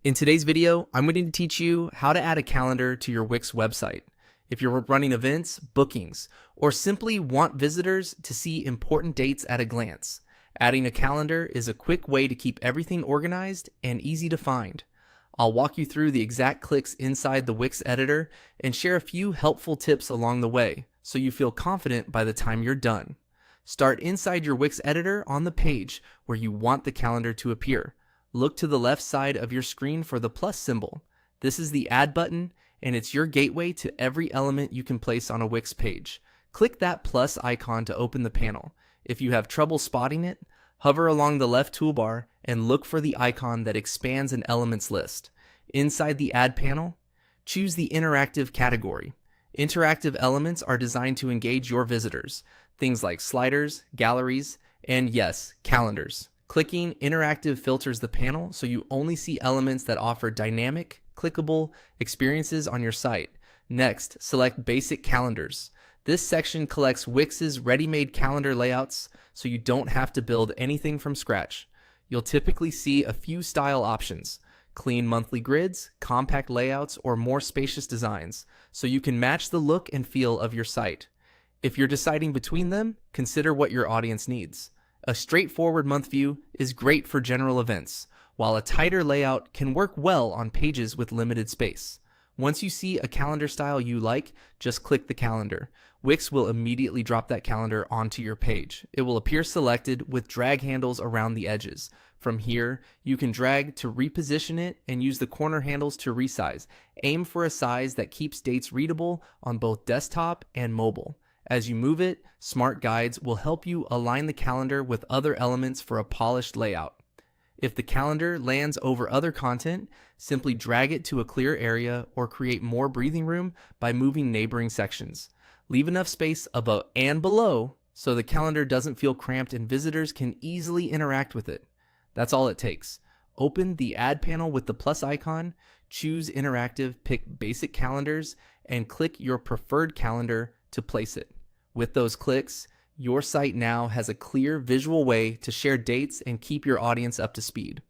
In today's video, I'm going to teach you how to add a calendar to your Wix website. If you're running events, bookings, or simply want visitors to see important dates at a glance, adding a calendar is a quick way to keep everything organized and easy to find. I'll walk you through the exact clicks inside the Wix editor and share a few helpful tips along the way so you feel confident by the time you're done. Start inside your Wix editor on the page where you want the calendar to appear. Look to the left side of your screen for the plus symbol. This is the Add button, and it's your gateway to every element you can place on a Wix page. Click that plus icon to open the panel. If you have trouble spotting it, hover along the left toolbar and look for the icon that expands an elements list. Inside the Add panel, choose the Interactive category. Interactive elements are designed to engage your visitors, things like sliders, galleries, and yes, calendars. Clicking Interactive filters the panel so you only see elements that offer dynamic, clickable experiences on your site. Next, select Basic Calendars. This section collects Wix's ready-made calendar layouts so you don't have to build anything from scratch. You'll typically see a few style options: clean monthly grids, compact layouts, or more spacious designs, so you can match the look and feel of your site. If you're deciding between them, consider what your audience needs. A straightforward month view is great for general events, while a tighter layout can work well on pages with limited space. Once you see a calendar style you like, just click the calendar. Wix will immediately drop that calendar onto your page. It will appear selected with drag handles around the edges. From here, you can drag to reposition it and use the corner handles to resize. Aim for a size that keeps dates readable on both desktop and mobile. As you move it, smart guides will help you align the calendar with other elements for a polished layout. If the calendar lands over other content, simply drag it to a clear area or create more breathing room by moving neighboring sections. Leave enough space above and below so the calendar doesn't feel cramped and visitors can easily interact with it. That's all it takes. Open the Add panel with the plus icon, choose Interactive, pick Basic Calendars, and click your preferred calendar to place it. With those clicks, your site now has a clear visual way to share dates and keep your audience up to speed.